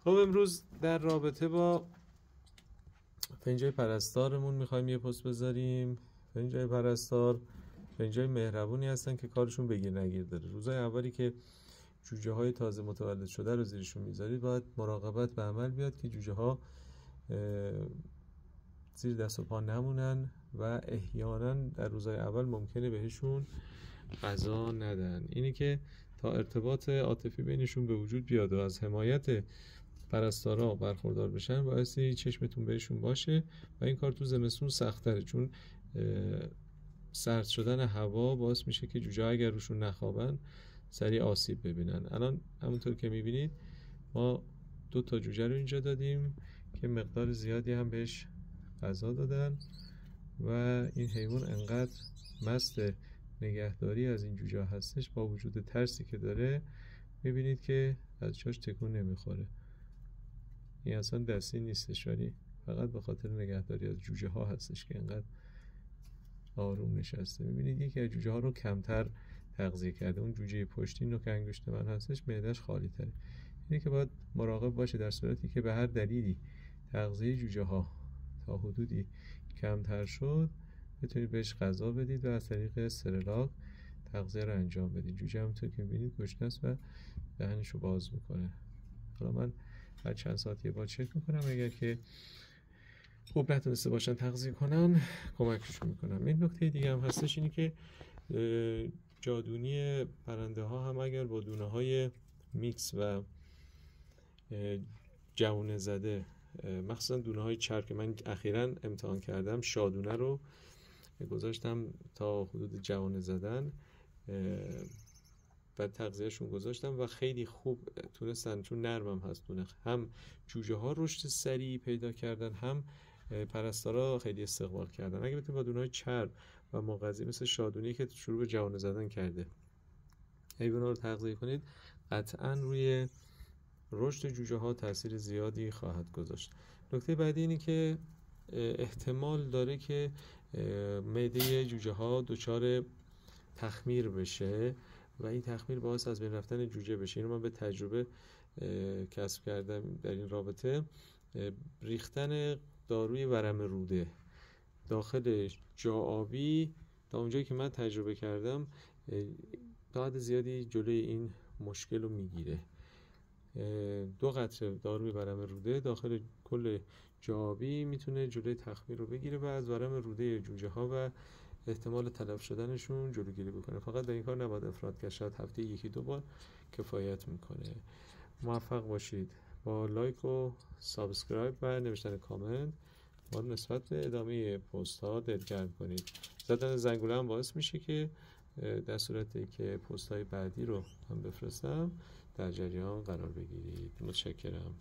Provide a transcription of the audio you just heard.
خب امروز در رابطه با فنجای پرستارمون میخوایم یه پست بذاریم. فنجای پرستار فنجای مهربونی هستن که کارشون بگیر نگیر داره. روزای اولی که جوجه های تازه متولد شده رو زیرشون میذارید باید مراقبت به عمل بیاد که جوجه ها زیر دست و پا نمونن و احیانا در روزای اول ممکنه بهشون غذا ندن. اینی که تا ارتباط عاطفی بینشون به وجود بیاد و از حمایت پرستارا برخوردار بشن باعثی چشمتون بهشون باشه و این کار تو زمستون سخت‌تره، چون سرد شدن هوا باعث میشه که جوجه اگر روشون نخوابن سریع آسیب ببینن. الان همونطور که میبینید ما 2 تا جوجه رو اینجا دادیم که مقدار زیادی هم بهش غذا دادن و این حیوان انقدر مست نگهداری از این جوجه هستش با وجود ترسی که داره. میبینید که از جاش تکون نمیخوره. این اصلا دستی نیستش، ولی فقط به خاطر نگهداری از جوجه ها هستش که انقدر آروم نشسته. میبینید یکی از جوجه ها رو کمتر تغذیه کرده. اون جوجه پشتین رو که انگشت من هستش معده‌اش خالی تره. اینه که باید مراقب باشه در صورتی که به هر دلیلی تغذیه جوجه ها تا حدودی کمتر شد بتونید بهش غذا بدید و از طریق سرلاک تغذیه رو انجام بدید. جوجه همونطور که میبینید گشنه است و دهنش رو باز میکنه. حالا من هر چند ساعت یه بار چک میکنم، اگر که خوب نتونسته باشن تغذیه کنن کمکشون میکنم. این نکته دیگه هم هستش اینی که جادونی پرنده ها هم اگر با دونه های میکس و جوانه زده، مخصوصا دونه های چرب که من اخیراً امتحان کردم، شادونه رو گذاشتم تا حدود جوانه زدن بعد تغذیهشون گذاشتم و خیلی خوب تونستن، چون نرمم هست دونه، هم جوجه ها رشد سریع پیدا کردن هم پرستارا خیلی استقبال کردن. اگه بتونید با دونه های چرب و مغذی مثل شادونی که شروع به جوانه زدن کرده حیونا رو تغذیه کنید قطعاً روی رشد جوجه ها تاثیر زیادی خواهد گذاشت. نکته بعدی اینه که احتمال داره که معده جوجه ها دچار تخمیر بشه و این تخمیر باعث از بین رفتن جوجه بشه. اینو من به تجربه کسب کردم در این رابطه. ریختن داروی ورم روده داخل جاآبی تا اونجایی که من تجربه کردم تا حد زیادی جلوی این مشکل رو میگیره. 2 قطره داروی ورم روده داخل کل جاآبی میتونه جلوی تخمیر رو بگیره و از ورم روده جوجه ها و احتمال تلف شدنشون جلوگیری بکنه. فقط در این کار نباید افراط کرد، شاید هفته 1-2 بار کفایت میکنه. موفق باشید. با لایک و سابسکرایب و نوشتن کامنت ما رو نسبت به ادامه پست ها دلگرم کنید. زدن زنگوله هم باعث میشه که در صورتی که پست های بعدی رو هم بفرستم در جریان قرار بگیرید. متشکرم.